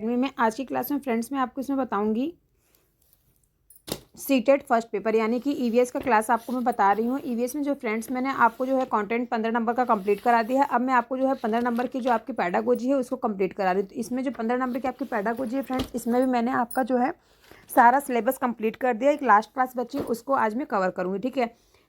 में आज की क्लास में फ्रेंड्स मैं आपको इसमें बताऊंगी सीटेट फर्स्ट पेपर यानी कि ईवीएस का क्लास आपको मैं बता रही हूँ। ईवीएस में जो फ्रेंड्स मैंने आपको जो है कंटेंट 15 नंबर का कंप्लीट करा दिया है। अब मैं आपको जो है 15 नंबर की जो आपकी पैडागोजी है उसको कंप्लीट करा रही हूँ। तो इसमें जो 15 नंबर की आपकी पैडागोजी है फ्रेंड्स, इसमें भी मैंने आपका जो है सारा सिलेबस कंप्लीट कर दिया। एक लास्ट क्लास बची, उसको आज मैं कवर करूँगी। ठीक है,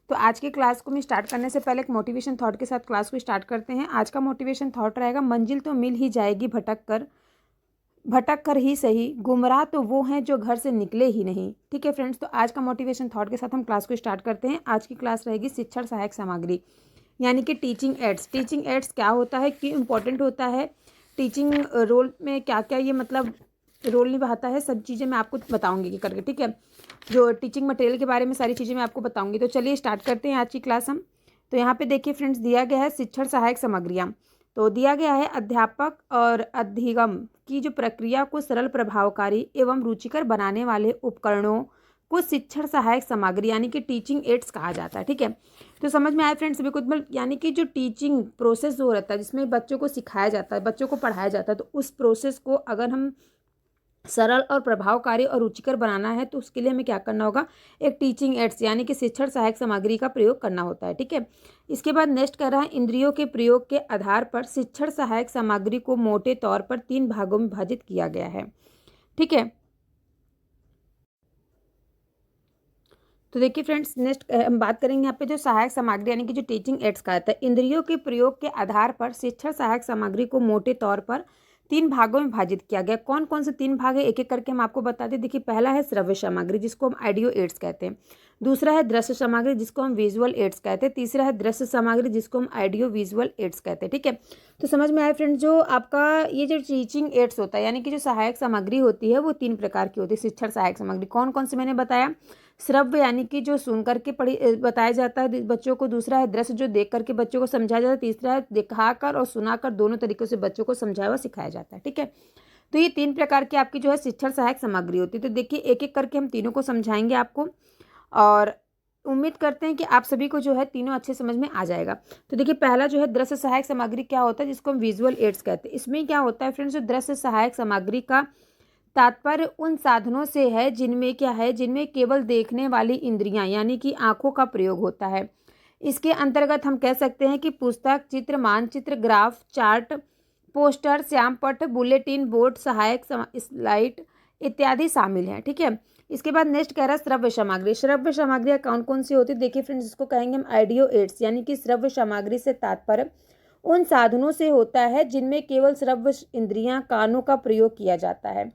तो आज की क्लास को मैं स्टार्ट करने से पहले एक मोटिवेशन थॉट के साथ क्लास को स्टार्ट करते हैं। आज का मोटिवेशन थॉट रहेगा, मंजिल तो मिल ही जाएगी भटक कर ही सही, गुमराह तो वो हैं जो घर से निकले ही नहीं। ठीक है फ्रेंड्स, तो आज का मोटिवेशन थॉट के साथ हम क्लास को स्टार्ट करते हैं। आज की क्लास रहेगी शिक्षण सहायक सामग्री यानी कि टीचिंग एड्स। टीचिंग एड्स क्या होता है, क्यों इंपॉर्टेंट होता है, टीचिंग रोल में क्या क्या ये मतलब रोल निभाता है, सब चीज़ें मैं आपको बताऊंगी कि करके। ठीक है, जो टीचिंग मटेरियल के बारे में सारी चीज़ें मैं आपको बताऊंगी। तो चलिए स्टार्ट करते हैं आज की क्लास हम। तो यहाँ पे देखिए फ्रेंड्स, दिया गया है शिक्षण सहायक सामग्रियाँ। तो दिया गया है अध्यापक और अधिगम की जो प्रक्रिया को सरल, प्रभावकारी एवं रुचिकर बनाने वाले उपकरणों को शिक्षण सहायक सामग्री यानी कि टीचिंग एड्स कहा जाता है। ठीक है, तो समझ में आया फ्रेंड्स सभी को। यानी कि जो टीचिंग प्रोसेस जो रहता है, जिसमें बच्चों को सिखाया जाता है, बच्चों को पढ़ाया जाता है, तो उस प्रोसेस को अगर हम सरल और प्रभावकारी और रुचिकर बनाना है तो उसके लिए हमें क्या करना होगा, एक टीचिंग एड्स यानी कि शिक्षण सहायक सामग्री का प्रयोग करना होता है। ठीक है, इसके बाद नेक्स्ट कर रहा है, इंद्रियों के प्रयोग के आधार पर शिक्षण सहायक सामग्री को मोटे तौर पर 3 भागों में विभाजित किया गया है। ठीक है, तो देखिए फ्रेंड्स, नेक्स्ट हम बात करेंगे यहाँ पे जो सहायक सामग्री यानी कि जो टीचिंग एड्स का आता है। इंद्रियों के प्रयोग के आधार पर शिक्षण सहायक सामग्री को मोटे तौर पर 3 भागों में विभाजित किया गया। कौन कौन से 3 भाग है, एक एक करके हम आपको बताते हैं। देखिए, पहला है श्रव्य सामग्री जिसको हम ऑडियो एड्स कहते हैं। दूसरा है दृश्य सामग्री जिसको हम विजुअल एड्स कहते हैं। तीसरा है दृश्य सामग्री जिसको हम ऑडियो विजुअल एड्स कहते हैं। ठीक है, तो समझ में आया फ्रेंड्स, जो आपका ये जो टीचिंग एड्स होता है यानी कि जो सहायक सामग्री होती है वो 3 प्रकार की होती है। शिक्षण सहायक सामग्री कौन कौन से मैंने बताया, श्रव्य यानी कि जो सुन करके पढ़ी बताया जाता है बच्चों को। दूसरा है दृश्य जो देख करके बच्चों को समझाया जाता है। तीसरा है दिखाकर और सुनाकर, दोनों तरीकों से बच्चों को समझाया व सिखाया जाता है। ठीक है, तो ये 3 प्रकार की आपकी जो है शिक्षण सहायक सामग्री होती है। तो देखिए एक एक करके हम तीनों को समझाएंगे आपको, और उम्मीद करते हैं कि आप सभी को जो है तीनों अच्छे समझ में आ जाएगा। तो देखिए पहला जो है दृश्य सहायक सामग्री क्या होता है, जिसको हम विजुअल एड्स कहते हैं। इसमें क्या होता है फ्रेंड्स, जो दृश्य सहायक सामग्री का तात्पर्य उन साधनों से है जिनमें क्या है, जिनमें केवल देखने वाली इंद्रियां यानी कि आंखों का प्रयोग होता है। इसके अंतर्गत हम कह सकते हैं कि पुस्तक, चित्र, मानचित्र, ग्राफ, चार्ट, पोस्टर, श्यामपट्ट, बुलेटिन बोर्ड, सहायक स्लाइड इत्यादि शामिल हैं। ठीक है, इसके बाद नेक्स्ट कह रहा है श्रव्य सामग्री। श्रव्य सामग्रियाँ कौन कौन सी होती है, देखिए फ्रेंड्स, इसको कहेंगे हम ऑडियो एड्स यानी कि श्रव्य सामग्री से तात्पर्य उन साधनों से होता है जिनमें केवल श्रव्य इंद्रियां, कानों का प्रयोग किया जाता है।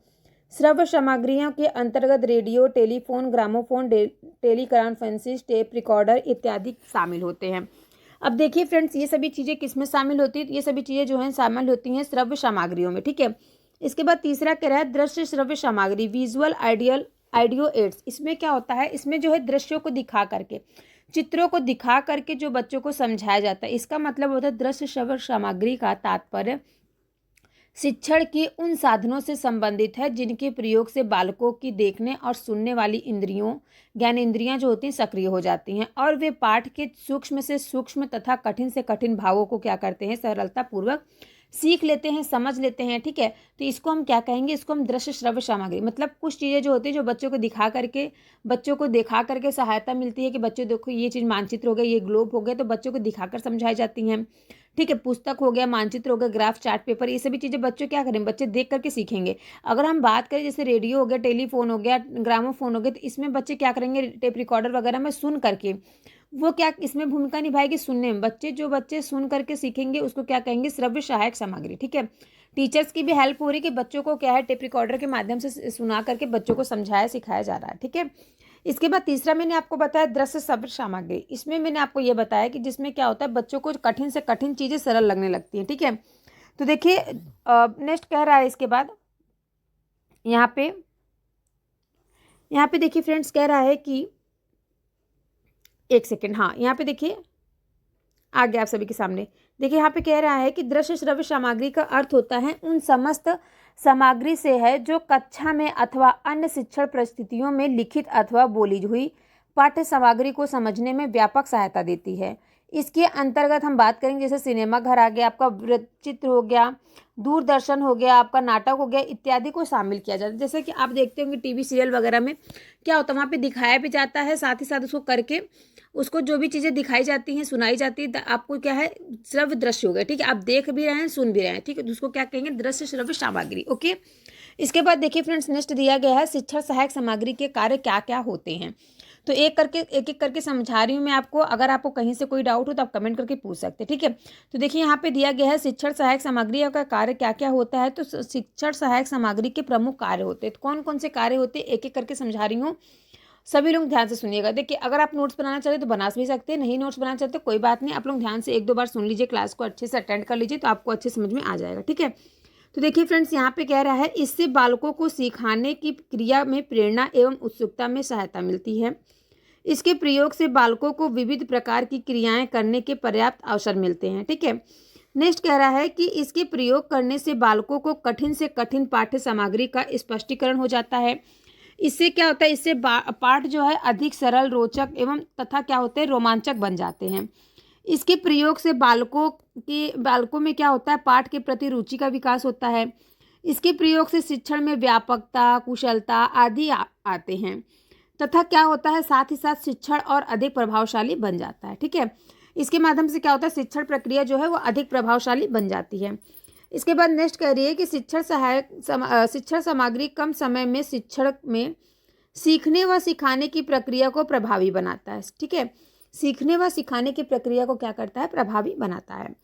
श्रव्य सामग्रियों के अंतर्गत radio, telephone, gramophone, teleconferences, tape recorder इत्यादि शामिल होते हैं। अब देखिए फ्रेंड्स, ये सभी चीज़ें किसमें शामिल होती है, ये सभी चीज़ें जो हैं शामिल होती हैं श्रव्य सामग्रियों में। ठीक है, इसके बाद तीसरा कह रहा है दृश्य श्रव्य सामग्री, विजुअल ऑडियो एड्स। इसमें क्या होता है, इसमें जो है दृश्यों को दिखा करके, चित्रों को दिखा करके जो बच्चों को समझाया जाता है, इसका मतलब होता है दृश्य श्रव्य सामग्री का तात्पर्य शिक्षण के उन साधनों से संबंधित है जिनके प्रयोग से बालकों की देखने और सुनने वाली इंद्रियों, ज्ञान इंद्रियां जो होती हैं सक्रिय हो जाती हैं, और वे पाठ के सूक्ष्म से सूक्ष्म तथा कठिन से कठिन भावों को क्या करते हैं, सरलता पूर्वक सीख लेते हैं, समझ लेते हैं। ठीक है, तो इसको हम क्या कहेंगे, इसको हम दृश्य श्रव्य सामग्री, मतलब कुछ चीज़ें जो होती है जो बच्चों को दिखा करके सहायता मिलती है कि बच्चों देखो ये चीज़ मानचित्र हो गया, ये ग्लोब हो गया, तो बच्चों को दिखाकर समझाई जाती हैं। ठीक है, पुस्तक हो गया, मानचित्र हो गया, ग्राफ, चार्ट पेपर, ये सभी चीज़ें बच्चों क्या करें, बच्चे देख करके सीखेंगे। अगर हम बात करें जैसे रेडियो हो गया, टेलीफोन हो गया, ग्रामोफोन हो गया, तो इसमें बच्चे क्या करेंगे, टेप रिकॉर्डर वगैरह में सुन करके, वो क्या इसमें भूमिका निभाएगी, सुनने में। जो बच्चे सुन करके सीखेंगे उसको क्या कहेंगे, श्रव्य सहायक सामग्री। ठीक है, टीचर्स की भी हेल्प हो रही है कि बच्चों को क्या है, टेप रिकॉर्डर के माध्यम से सुना करके बच्चों को समझाया सिखाया जा रहा है। ठीक है, इसके बाद तीसरा मैंने आपको बताया दृश्य श्रव्य सामग्री। इसमें मैंने आपको ये बताया कि जिसमें क्या होता है, बच्चों को कठिन से कठिन चीज़ें सरल लगने लगती हैं। ठीक है, तो देखिए नेक्स्ट कह रहा है इसके बाद यहाँ पे देखिए फ्रेंड्स, कह रहा है कि एक सेकेंड, हाँ यहाँ पे देखिए आ गया आप सभी के सामने। देखिए यहाँ पे कह रहा है कि दृश्य श्रव्य सामग्री का अर्थ होता है उन समस्त सामग्री से है जो कक्षा में अथवा अन्य शिक्षण परिस्थितियों में लिखित अथवा बोली हुई पाठ्य सामग्री को समझने में व्यापक सहायता देती है। इसके अंतर्गत हम बात करेंगे जैसे सिनेमा घर आ गया, आपका वृत्तचित्र हो गया, दूरदर्शन हो गया, आपका नाटक हो गया, इत्यादि को शामिल किया जाता है। जैसे कि आप देखते होंगे टीवी सीरियल वगैरह में क्या होता है, वहाँ पे दिखाया भी जाता है, साथ ही साथ उसको करके उसको जो भी चीज़ें दिखाई जाती हैं, सुनाई जाती है, आपको क्या है, श्रव्य दृश्य हो गया, ठीक है, आप देख भी रहे हैं, सुन भी रहे हैं, ठीक है, उसको क्या कहेंगे, दृश्य श्रव्य सामग्री। ओके, इसके बाद देखिए फ्रेंड्स, नेक्स्ट दिया गया है शिक्षण सहायक सामग्री के कार्य क्या क्या होते हैं। तो एक एक करके समझा रही हूँ मैं आपको, अगर आपको कहीं से कोई डाउट हो तो आप कमेंट करके पूछ सकते हैं, ठीक है। तो देखिए यहाँ पे दिया गया है शिक्षण सहायक सामग्री का कार्य क्या क्या होता है। तो शिक्षण सहायक सामग्री के प्रमुख कार्य होते हैं, तो कौन कौन से कार्य होते हैं एक एक करके समझा रही हूँ, सभी लोग ध्यान से सुनिएगा। देखिए अगर आप नोट्स बनाना चाहते तो बना भी सकते हैं, नहीं नोट्स बनाना चाहते कोई बात नहीं, आप लोग ध्यान से एक दो बार सुन लीजिए, क्लास को अच्छे से अटेंड कर लीजिए, तो आपको अच्छे समझ में आ जाएगा, ठीक है। तो देखिए फ्रेंड्स, यहाँ पे कह रहा है इससे बालकों को सिखाने की क्रिया में प्रेरणा एवं उत्सुकता में सहायता मिलती है। इसके प्रयोग से बालकों को विविध प्रकार की क्रियाएं करने के पर्याप्त अवसर मिलते हैं, ठीक है। नेक्स्ट कह रहा है कि इसके प्रयोग करने से बालकों को कठिन से कठिन पाठ्य सामग्री का स्पष्टीकरण हो जाता है। इससे क्या होता है, इससे पाठ जो है अधिक सरल, रोचक एवं तथा क्या होते हैं, रोमांचक बन जाते हैं। इसके प्रयोग से बालकों में क्या होता है, पाठ के प्रति रुचि का विकास होता है। इसके प्रयोग से शिक्षण में व्यापकता, कुशलता आदि आते हैं तथा क्या होता है, साथ ही साथ शिक्षण और अधिक प्रभावशाली बन जाता है, ठीक है। इसके माध्यम से क्या होता है, शिक्षण प्रक्रिया जो है वो अधिक प्रभावशाली बन जाती है। इसके बाद नेक्स्ट कह रही है कि शिक्षण सामग्री कम समय में शिक्षण में सीखने व सिखाने की प्रक्रिया को प्रभावी बनाता है, ठीक है। सीखने व सिखाने की प्रक्रिया को क्या करता है, प्रभावी बनाता है।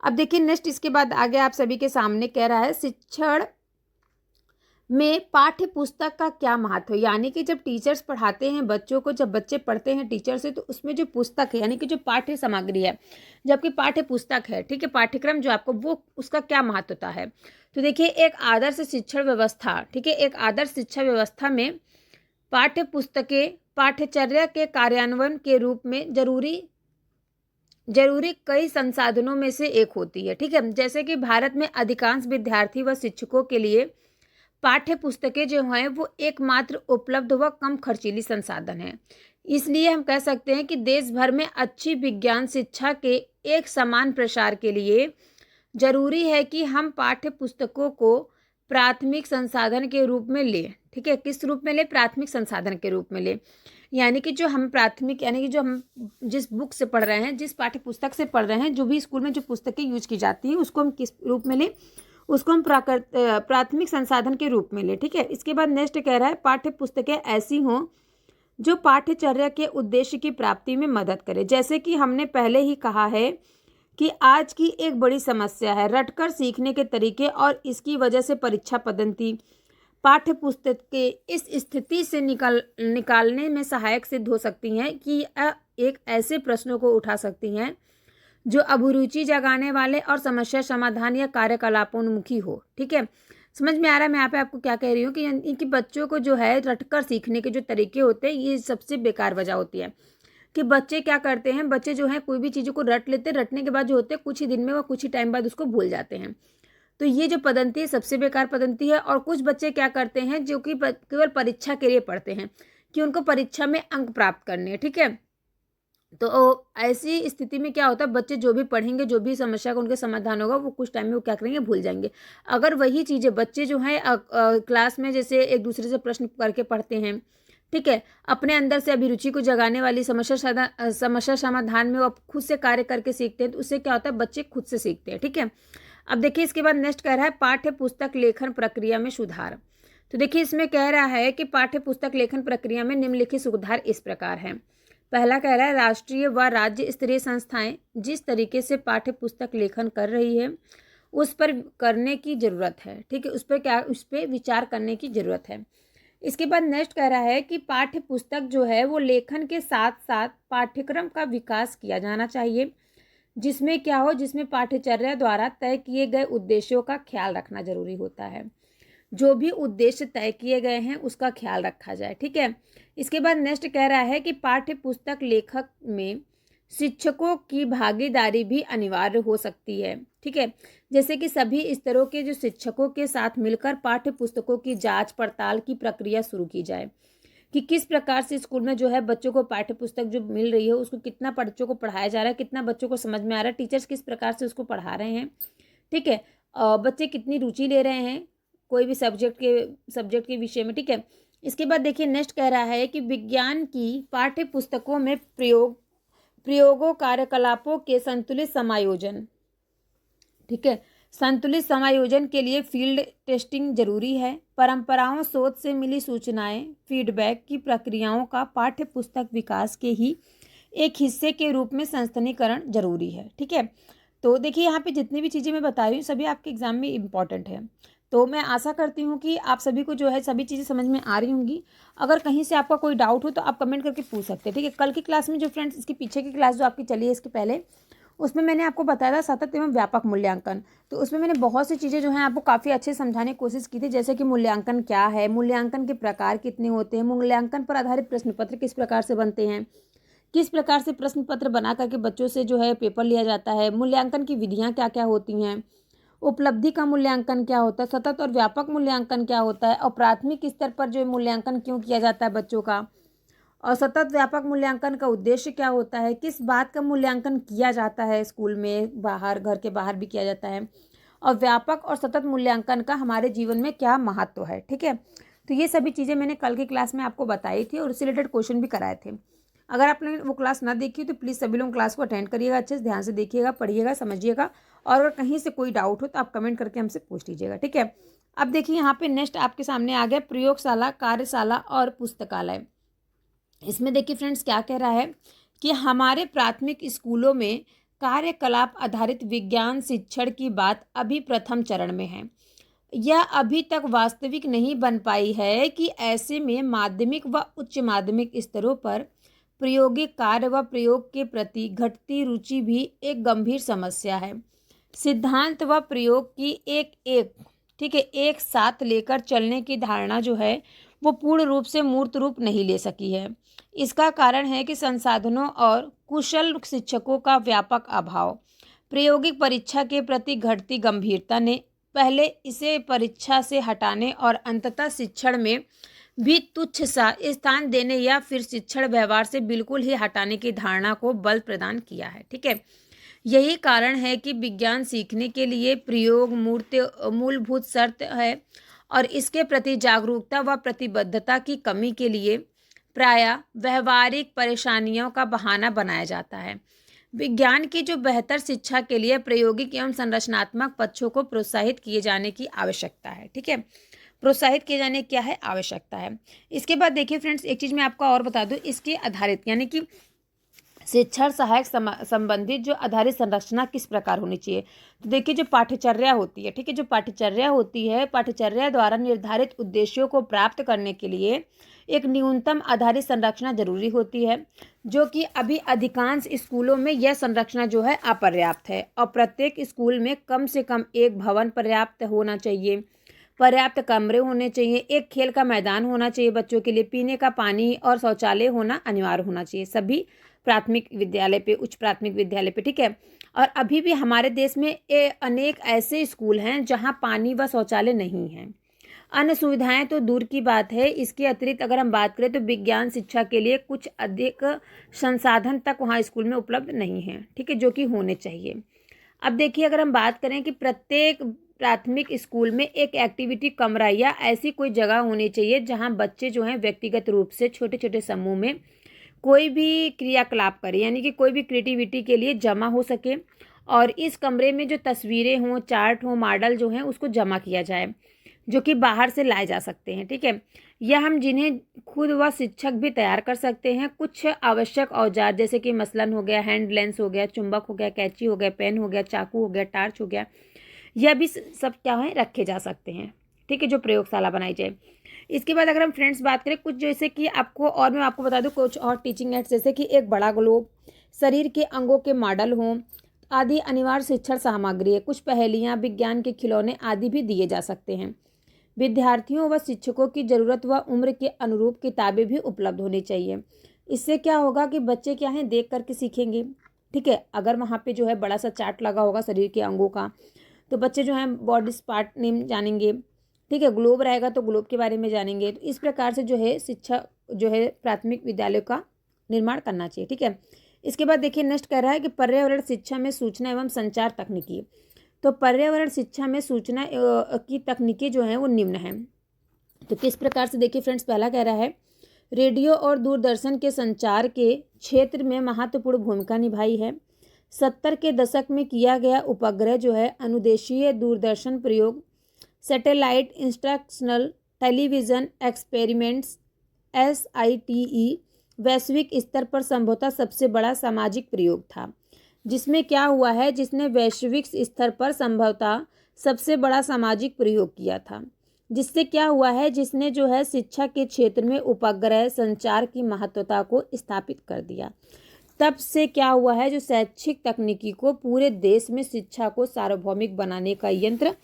अब देखिए नेक्स्ट, इसके बाद आगे आप सभी के सामने कह रहा है शिक्षण में पाठ्य पुस्तक का क्या महत्व है। यानी कि जब टीचर्स पढ़ाते हैं बच्चों को, जब बच्चे पढ़ते हैं टीचर से, तो उसमें जो पुस्तक है यानी कि जो पाठ्य सामग्री है, जबकि पाठ्य पुस्तक है, ठीक है, पाठ्यक्रम जो आपको, वो उसका क्या महत्वता है। तो देखिए एक आदर्श शिक्षण व्यवस्था, ठीक है, एक आदर्श शिक्षा व्यवस्था में पाठ्य पुस्तकें पाठ्यचर्या के कार्यान्वयन के रूप में जरूरी कई संसाधनों में से एक होती है, ठीक है। जैसे कि भारत में अधिकांश विद्यार्थी व शिक्षकों के लिए पाठ्य पुस्तकें जो हैं वो एकमात्र उपलब्ध व कम खर्चीली संसाधन है। इसलिए हम कह सकते हैं कि देश भर में अच्छी विज्ञान शिक्षा के एक समान प्रसार के लिए जरूरी है कि हम पाठ्य पुस्तकों को प्राथमिक संसाधन के रूप में लें, ठीक है। किस रूप में लें, प्राथमिक संसाधन के रूप में लें। यानी कि जो हम प्राथमिक, यानी कि जो हम जिस बुक से पढ़ रहे हैं, जिस पाठ्य पुस्तक से पढ़ रहे हैं, जो भी स्कूल में जो पुस्तकें यूज की जाती हैं, उसको हम किस रूप में लें, उसको हम प्राथमिक संसाधन के रूप में लें, ठीक है। इसके बाद नेक्स्ट कह रहा है पाठ्य पुस्तकें ऐसी हों जो पाठ्यचर्या के उद्देश्य की प्राप्ति में मदद करे। जैसे कि हमने पहले ही कहा है कि आज की एक बड़ी समस्या है रटकर सीखने के तरीके, और इसकी वजह से परीक्षा पद्धति पाठ्य पुस्तक के इस स्थिति से निकालने में सहायक सिद्ध हो सकती हैं कि एक ऐसे प्रश्नों को उठा सकती हैं जो अभिरुचि जगाने वाले और समस्या समाधान या कार्यकलापोन्मुखी हो, ठीक है। समझ में आ रहा है मैं यहाँ पे आपको क्या कह रही हूँ कि इनकी बच्चों को जो है रटकर सीखने के जो तरीके होते हैं, ये सबसे बेकार वजह होती है कि बच्चे क्या करते हैं, बच्चे जो हैं कोई भी चीज़ों को रट लेते हैं, रटने के बाद जो होते हैं कुछ ही दिन में व कुछ ही टाइम बाद उसको भूल जाते हैं। तो ये जो पद्धति है सबसे बेकार पद्धति है। और कुछ बच्चे क्या करते हैं जो कि केवल परीक्षा के लिए पढ़ते हैं कि उनको परीक्षा में अंक प्राप्त करने हैं, ठीक है। तो ऐसी स्थिति में क्या होता है, बच्चे जो भी पढ़ेंगे, जो भी समस्या का उनके समाधान होगा, वो कुछ टाइम में वो क्या करेंगे, भूल जाएंगे। अगर वही चीज़ें बच्चे जो हैं क्लास में जैसे एक दूसरे से प्रश्न करके पढ़ते हैं, ठीक है, अपने अंदर से अभिरुचि को जगाने वाली समस्या समाधान में वो खुद से कार्य करके सीखते हैं, तो उससे क्या होता है, बच्चे खुद से सीखते हैं, ठीक है। अब देखिए इसके बाद नेक्स्ट कह रहा है पाठ्य पुस्तक लेखन प्रक्रिया में सुधार। तो देखिए इसमें कह रहा है कि पाठ्य पुस्तक लेखन प्रक्रिया में निम्नलिखित सुधार इस प्रकार है। पहला कह रहा है राष्ट्रीय व राज्य स्तरीय संस्थाएं जिस तरीके से पाठ्य पुस्तक लेखन कर रही है उस पर करने की जरूरत है, ठीक है, उस पर विचार करने की जरूरत है। इसके बाद नेक्स्ट कह रहा है कि पाठ्य पुस्तक जो है वो लेखन के साथ साथ पाठ्यक्रम का विकास किया जाना चाहिए, जिसमें क्या हो, जिसमें पाठ्यचर्या द्वारा तय किए गए उद्देश्यों का ख्याल रखना जरूरी होता है। जो भी उद्देश्य तय किए गए हैं उसका ख्याल रखा जाए, ठीक है। इसके बाद नेक्स्ट कह रहा है कि पाठ्य पुस्तक लेखक में शिक्षकों की भागीदारी भी अनिवार्य हो सकती है, ठीक है। जैसे कि सभी स्तरों के जो शिक्षकों के साथ मिलकर पाठ्य पुस्तकों की जांच पड़ताल की प्रक्रिया शुरू की जाए कि किस प्रकार से स्कूल में जो है बच्चों को पाठ्य पुस्तक जो मिल रही है उसको कितना बच्चों को पढ़ाया जा रहा है, कितना बच्चों को समझ में आ रहा है, टीचर्स किस प्रकार से उसको पढ़ा रहे हैं, ठीक है, बच्चे कितनी रुचि ले रहे हैं कोई भी सब्जेक्ट के विषय में, ठीक है। इसके बाद देखिए नेक्स्ट कह रहा है कि विज्ञान की पाठ्य पुस्तकों में प्रयोगों कार्यकलापों के संतुलित समायोजन, ठीक है, संतुलित समायोजन के लिए फील्ड टेस्टिंग जरूरी है। परंपराओं, शोध से मिली सूचनाएं, फीडबैक की प्रक्रियाओं का पाठ्य पुस्तक विकास के ही एक हिस्से के रूप में संस्थानीकरण जरूरी है, ठीक है। तो देखिए यहाँ पे जितनी भी चीज़ें मैं बता रही हूँ सभी आपके एग्जाम में इम्पॉर्टेंट है। तो मैं आशा करती हूँ कि आप सभी को जो है सभी चीज़ें समझ में आ रही होंगी। अगर कहीं से आपका कोई डाउट हो तो आप कमेंट करके पूछ सकते हैं, ठीक है। कल की क्लास में जो फ्रेंड्स इसके पीछे की क्लास जो आपकी चली है इसके पहले, उसमें मैंने आपको बताया था सतत एवं व्यापक मूल्यांकन। तो उसमें मैंने बहुत सी चीज़ें जो हैं आपको काफ़ी अच्छे से समझाने की कोशिश की थी, जैसे कि मूल्यांकन क्या है, मूल्यांकन के प्रकार कितने होते हैं, मूल्यांकन पर आधारित प्रश्न पत्र किस प्रकार से बनते हैं, किस प्रकार से प्रश्न पत्र बना करके बच्चों से जो है पेपर लिया जाता है, मूल्यांकन की विधियाँ क्या क्या होती हैं, उपलब्धि का मूल्यांकन क्या होता है, सतत और व्यापक मूल्यांकन क्या होता है, और प्राथमिक स्तर पर जो मूल्यांकन क्यों किया जाता है बच्चों का, और सतत व्यापक मूल्यांकन का उद्देश्य क्या होता है, किस बात का मूल्यांकन किया जाता है स्कूल में, बाहर, घर के बाहर भी किया जाता है, और व्यापक और सतत मूल्यांकन का हमारे जीवन में क्या महत्व है, ठीक है। तो ये सभी चीज़ें मैंने कल की क्लास में आपको बताई थी और उससे रिलेटेड क्वेश्चन भी कराए थे। अगर आपने वो क्लास ना देखी तो प्लीज़ सभी लोग क्लास को अटेंड करिएगा, अच्छे से ध्यान से देखिएगा, पढ़िएगा, समझिएगा, और अगर कहीं से कोई डाउट हो तो आप कमेंट करके हमसे पूछ लीजिएगा, ठीक है। अब देखिए यहाँ पे नेक्स्ट आपके सामने आ गया प्रयोगशाला, कार्यशाला और पुस्तकालय। इसमें देखिए फ्रेंड्स क्या कह रहा है कि हमारे प्राथमिक स्कूलों में कार्यकलाप आधारित विज्ञान शिक्षण की बात अभी प्रथम चरण में है। यह अभी तक वास्तविक नहीं बन पाई है कि ऐसे में माध्यमिक व उच्च माध्यमिक स्तरों पर प्रायोगिक कार्य व प्रयोग के प्रति घटती रुचि भी एक गंभीर समस्या है। सिद्धांत व प्रयोग की ठीक है, एक साथ लेकर चलने की धारणा जो है वो पूर्ण रूप से मूर्त रूप नहीं ले सकी है। इसका कारण है कि संसाधनों और कुशल शिक्षकों का व्यापक अभाव, प्रायोगिक परीक्षा के प्रति घटती गंभीरता ने पहले इसे परीक्षा से हटाने और अंततः शिक्षण में भी तुच्छ सा स्थान देने या फिर शिक्षण व्यवहार से बिल्कुल ही हटाने की धारणा को बल प्रदान किया है, ठीक है। यही कारण है कि विज्ञान सीखने के लिए प्रयोग मूलभूत शर्त है और इसके प्रति जागरूकता व प्रतिबद्धता की कमी के लिए प्रायः व्यवहारिक परेशानियों का बहाना बनाया जाता है। विज्ञान की जो बेहतर शिक्षा के लिए प्रायोगिक एवं संरचनात्मक पक्षों को प्रोत्साहित किए जाने की आवश्यकता है, ठीक है। प्रोत्साहित किए जाने की क्या है, आवश्यकता है। इसके बाद देखिए फ्रेंड्स एक चीज़ मैं आपको और बता दूं, इसके आधारित यानी कि शिक्षण सहायक संबंधित जो आधारित संरचना किस प्रकार होनी चाहिए। तो देखिए जो पाठ्यचर्या होती है, ठीक है, जो पाठ्यचर्या होती है, पाठ्यचर्या द्वारा निर्धारित उद्देश्यों को प्राप्त करने के लिए एक न्यूनतम आधारित संरचना जरूरी होती है, जो कि अभी अधिकांश स्कूलों में यह संरचना जो है अपर्याप्त है। और प्रत्येक स्कूल में कम से कम एक भवन पर्याप्त होना चाहिए, पर्याप्त कमरे होने चाहिए, एक खेल का मैदान होना चाहिए बच्चों के लिए, पीने का पानी और शौचालय होना अनिवार्य होना चाहिए सभी प्राथमिक विद्यालय पे, उच्च प्राथमिक विद्यालय पे, ठीक है। और अभी भी हमारे देश में अनेक ऐसे स्कूल हैं जहाँ पानी व शौचालय नहीं है। अन्य सुविधाएं तो दूर की बात है, इसके अतिरिक्त अगर हम बात करें तो विज्ञान शिक्षा के लिए कुछ अधिक संसाधन तक वहाँ स्कूल में उपलब्ध नहीं है, ठीक है, जो कि होने चाहिए। अब देखिए अगर हम बात करें कि प्रत्येक प्राथमिक स्कूल में एक एक्टिविटी कमरा या ऐसी कोई जगह होनी चाहिए जहाँ बच्चे जो हैं व्यक्तिगत रूप से छोटे छोटे समूह में कोई भी क्रियाकलाप करें, यानी कि कोई भी क्रिएटिविटी के लिए जमा हो सके, और इस कमरे में जो तस्वीरें हों, चार्ट हों, मॉडल जो हैं उसको जमा किया जाए, जो कि बाहर से लाए जा सकते हैं, ठीक है। या हम जिन्हें खुद व शिक्षक भी तैयार कर सकते हैं। कुछ आवश्यक औजार जैसे कि मसलन हो गया, हैंड लेंस हो गया, चुंबक हो गया, कैंची हो गया, पेन हो गया, चाकू हो गया, टार्च हो गया, यह भी सब क्या है रखे जा सकते हैं, ठीक है, जो प्रयोगशाला बनाई जाए। इसके बाद अगर हम फ्रेंड्स बात करें कुछ जैसे कि आपको, और मैं आपको बता दूं कुछ और टीचिंग एड्स, जैसे कि एक बड़ा ग्लोब, शरीर के अंगों के मॉडल हों आदि अनिवार्य शिक्षण सामग्री है। कुछ पहेलियाँ, विज्ञान के खिलौने आदि भी दिए जा सकते हैं। विद्यार्थियों व शिक्षकों की ज़रूरत व उम्र के अनुरूप किताबें भी उपलब्ध होनी चाहिए। इससे क्या होगा कि बच्चे क्या हैं देख करके सीखेंगे, ठीक है। अगर वहाँ पे जो है बड़ा सा चार्ट लगा होगा शरीर के अंगों का, तो बच्चे जो हैं बॉडी पार्ट नेम जानेंगे, ठीक है। ग्लोब रहेगा तो ग्लोब के बारे में जानेंगे। तो इस प्रकार से जो है शिक्षा जो है प्राथमिक विद्यालयों का निर्माण करना चाहिए। ठीक है, इसके बाद देखिए नेक्स्ट कह रहा है कि पर्यावरण शिक्षा में सूचना एवं संचार तकनीकी। तो पर्यावरण शिक्षा में सूचना की तकनीकी जो है वो निम्न है। तो किस प्रकार से, देखिए फ्रेंड्स, पहला कह रहा है रेडियो और दूरदर्शन के संचार के क्षेत्र में महत्वपूर्ण भूमिका निभाई है। 70 के दशक में किया गया उपग्रह जो है अनुदेशीय दूरदर्शन प्रयोग, satellite instructional television experiments SITE वैश्विक स्तर पर संभवतः सबसे बड़ा सामाजिक प्रयोग था। जिसमें क्या हुआ है, जिसने वैश्विक स्तर पर संभवतः सबसे बड़ा सामाजिक प्रयोग किया था। जिससे क्या हुआ है, जिसने जो है शिक्षा के क्षेत्र में उपग्रह संचार की महत्वता को स्थापित कर दिया। तब से क्या हुआ है, जो शैक्षिक तकनीकी को पूरे देश में शिक्षा को सार्वभौमिक बनाने का यंत्र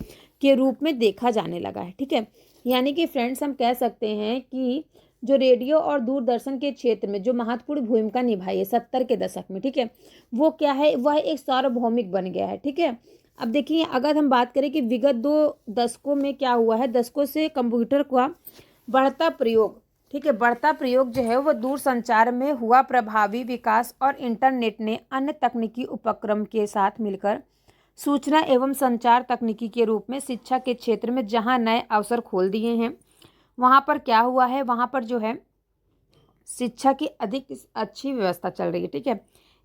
के रूप में देखा जाने लगा है। ठीक है, यानी कि फ्रेंड्स हम कह सकते हैं कि जो रेडियो और दूरदर्शन के क्षेत्र में जो महत्वपूर्ण भूमिका निभाई है 70 के दशक में, ठीक है, वो क्या है, वह एक सार्वभौमिक बन गया है। ठीक है, अब देखिए अगर हम बात करें कि विगत 2 दशकों में क्या हुआ है, दशकों से कंप्यूटर का बढ़ता प्रयोग, ठीक है, बढ़ता प्रयोग जो है वो दूर संचार में हुआ प्रभावी विकास और इंटरनेट ने अन्य तकनीकी उपक्रम के साथ मिलकर सूचना एवं संचार तकनीकी के रूप में शिक्षा के क्षेत्र में जहां नए अवसर खोल दिए हैं, वहां पर क्या हुआ है, वहां पर जो है शिक्षा की अधिक अच्छी व्यवस्था चल रही है। ठीक है,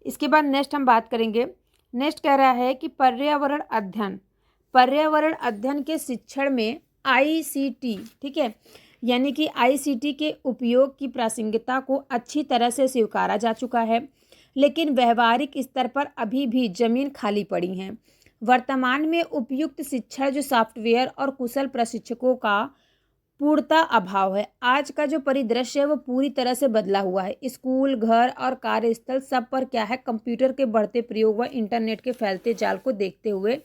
इसके बाद नेक्स्ट हम बात करेंगे। नेक्स्ट कह रहा है कि पर्यावरण अध्ययन के शिक्षण में ICT, ठीक है, यानी कि ICT के उपयोग की प्रासंगिकता को अच्छी तरह से स्वीकारा जा चुका है, लेकिन व्यवहारिक स्तर पर अभी भी जमीन खाली पड़ी है। वर्तमान में उपयुक्त शिक्षा जो सॉफ्टवेयर और कुशल प्रशिक्षकों का पूर्णता अभाव है। आज का जो परिदृश्य है वो पूरी तरह से बदला हुआ है। स्कूल, घर और कार्यस्थल सब पर क्या है, कंप्यूटर के बढ़ते प्रयोग व इंटरनेट के फैलते जाल को देखते हुए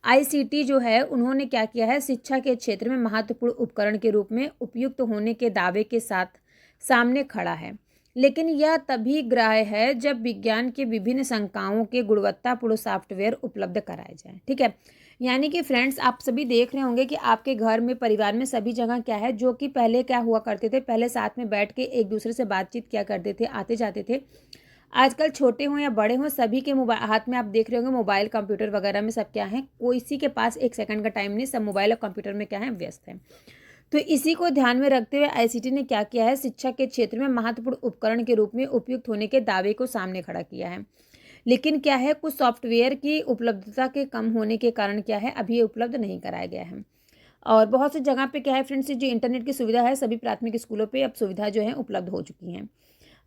ICT जो है उन्होंने क्या किया है, शिक्षा के क्षेत्र में महत्वपूर्ण उपकरण के रूप में उपयुक्त होने के दावे के साथ सामने खड़ा है। लेकिन यह तभी ग्राह्य है जब विज्ञान के विभिन्न शंकाओं के गुणवत्तापूर्ण सॉफ्टवेयर उपलब्ध कराए जाएं। ठीक है, यानी कि फ्रेंड्स आप सभी देख रहे होंगे कि आपके घर में, परिवार में सभी जगह क्या है, जो कि पहले क्या हुआ करते थे, पहले साथ में बैठ के एक दूसरे से बातचीत किया करते थे, आते जाते थे। आजकल छोटे हों या बड़े हों, सभी के मोबाइल हाथ में आप देख रहे होंगे, मोबाइल कंप्यूटर वगैरह में सब क्या है, कोई किसी के पास एक सेकंड का टाइम नहीं, सब मोबाइल और कंप्यूटर में क्या है, व्यस्त है। तो इसी को ध्यान में रखते हुए ICT ने क्या किया है, शिक्षा के क्षेत्र में महत्वपूर्ण उपकरण के रूप में उपयुक्त होने के दावे को सामने खड़ा किया है। लेकिन क्या है, कुछ सॉफ्टवेयर की उपलब्धता के कम होने के कारण क्या है, अभी ये उपलब्ध नहीं कराया गया है। और बहुत सी जगह पे क्या है फ्रेंड्स, जो इंटरनेट की सुविधा है सभी प्राथमिक स्कूलों पे अब सुविधा जो है उपलब्ध हो चुकी हैं।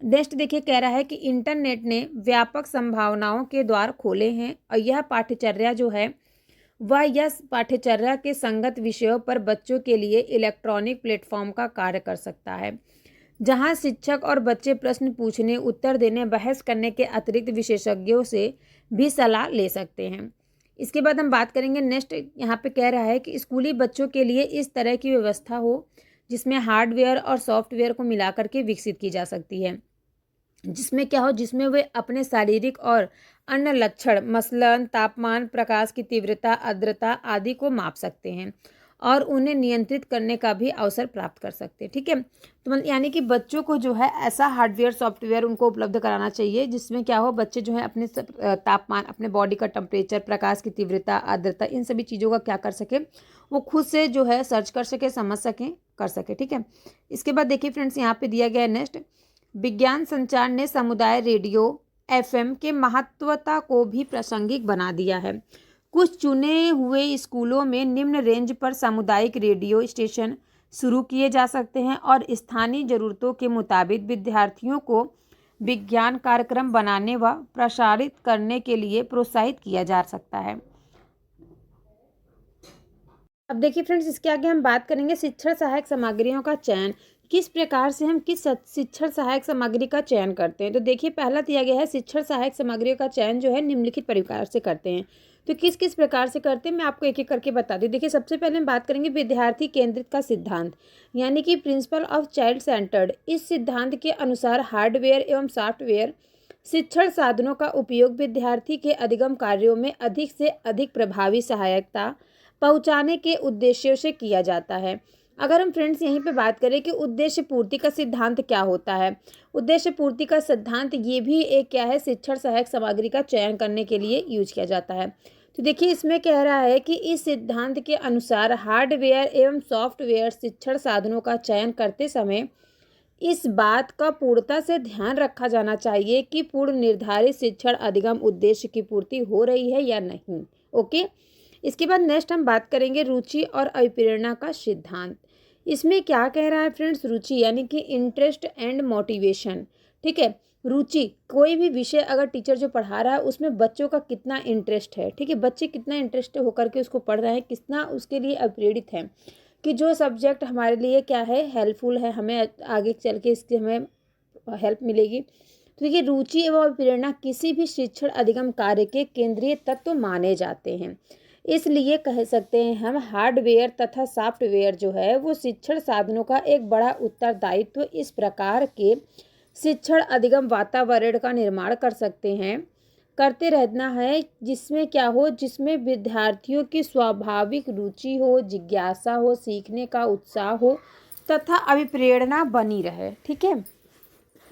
नेक्स्ट देखिए कह रहा है कि इंटरनेट ने व्यापक संभावनाओं के द्वार खोले हैं और यह पाठ्यचर्या जो है वह यह पाठ्यचर्या के संगत विषयों पर बच्चों के लिए इलेक्ट्रॉनिक प्लेटफॉर्म का कार्य कर सकता है, जहां शिक्षक और बच्चे प्रश्न पूछने, उत्तर देने, बहस करने के अतिरिक्त विशेषज्ञों से भी सलाह ले सकते हैं। इसके बाद हम बात करेंगे नेक्स्ट, यहाँ पे कह रहा है कि स्कूली बच्चों के लिए इस तरह की व्यवस्था हो जिसमें हार्डवेयर और सॉफ्टवेयर को मिलाकर के विकसित की जा सकती है, जिसमें क्या हो, जिसमें वे अपने शारीरिक और अन्य लक्षण मसलन तापमान, प्रकाश की तीव्रता, आर्द्रता आदि को माप सकते हैं और उन्हें नियंत्रित करने का भी अवसर प्राप्त कर सकते हैं। ठीक है, तो यानी कि बच्चों को जो है ऐसा हार्डवेयर सॉफ्टवेयर उनको उपलब्ध कराना चाहिए जिसमें क्या हो, बच्चे जो है अपने तापमान, अपने बॉडी का टेम्परेचर, प्रकाश की तीव्रता, आर्द्रता, इन सभी चीज़ों का क्या कर सके, वो खुद से जो है सर्च कर सके, समझ सकें, कर सके। ठीक है, इसके बाद देखिए फ्रेंड्स यहाँ पे दिया गया है नेक्स्ट, विज्ञान संचार ने समुदाय रेडियो FM के महत्वता को भी प्रासंगिक बना दिया है। कुछ चुने हुए स्कूलों में निम्न रेंज पर सामुदायिक रेडियो स्टेशन शुरू किए जा सकते हैं और स्थानीय ज़रूरतों के मुताबिक विद्यार्थियों को विज्ञान कार्यक्रम बनाने व प्रसारित करने के लिए प्रोत्साहित किया जा सकता है। अब देखिए फ्रेंड्स इसके आगे हम बात करेंगे शिक्षण सहायक सामग्रियों का चयन, किस प्रकार से हम किस शिक्षण सहायक सामग्री का चयन करते हैं। तो देखिए पहला दिया गया है शिक्षण सहायक सामग्रियों का चयन जो है निम्नलिखित प्रकार से करते हैं। तो किस किस प्रकार से करते हैं मैं आपको एक एक करके बता दूं। देखिए सबसे पहले हम बात करेंगे विद्यार्थी केंद्रित का सिद्धांत, यानी कि प्रिंसिपल ऑफ चाइल्ड सेंटर्ड। इस सिद्धांत के अनुसार हार्डवेयर एवं सॉफ्टवेयर शिक्षण साधनों का उपयोग विद्यार्थी के अधिगम कार्यों में अधिक से अधिक प्रभावी सहायता पहुँचाने के उद्देश्यों से किया जाता है। अगर हम फ्रेंड्स यहीं पे बात करें कि उद्देश्य पूर्ति का सिद्धांत क्या होता है, उद्देश्य पूर्ति का सिद्धांत ये भी एक क्या है, शिक्षण सहायक सामग्री का चयन करने के लिए यूज किया जाता है। तो देखिए इसमें कह रहा है कि इस सिद्धांत के अनुसार हार्डवेयर एवं सॉफ्टवेयर शिक्षण साधनों का चयन करते समय इस बात का पूर्णता से ध्यान रखा जाना चाहिए कि पूर्व निर्धारित शिक्षण अधिगम उद्देश्य की पूर्ति हो रही है या नहीं। ओके, इसके बाद नेक्स्ट हम बात करेंगे रुचि और अभिप्रेरणा का सिद्धांत। इसमें क्या कह रहा है फ्रेंड्स, रुचि यानी कि इंटरेस्ट एंड मोटिवेशन। ठीक है, रुचि कोई भी विषय अगर टीचर जो पढ़ा रहा है उसमें बच्चों का कितना इंटरेस्ट है। ठीक है, बच्चे कितना इंटरेस्ट होकर के उसको पढ़ रहे हैं, कितना उसके लिए अप्रेरित है कि जो सब्जेक्ट हमारे लिए क्या है, हेल्पफुल है, हमें आगे चल के इसकी हमें हेल्प मिलेगी। तो देखिए रुचि एवं प्रेरणा किसी भी शिक्षण अधिगम कार्य के केंद्रीय तत्व माने जाते हैं। इसलिए कह सकते हैं हम हार्डवेयर तथा सॉफ्टवेयर जो है वो शिक्षण साधनों का एक बड़ा उत्तरदायित्व इस प्रकार के शिक्षण अधिगम वातावरण का निर्माण कर सकते हैं, करते रहना है जिसमें क्या हो, जिसमें विद्यार्थियों की स्वाभाविक रुचि हो, जिज्ञासा हो, सीखने का उत्साह हो तथा अभिप्रेरणा बनी रहे। ठीक है,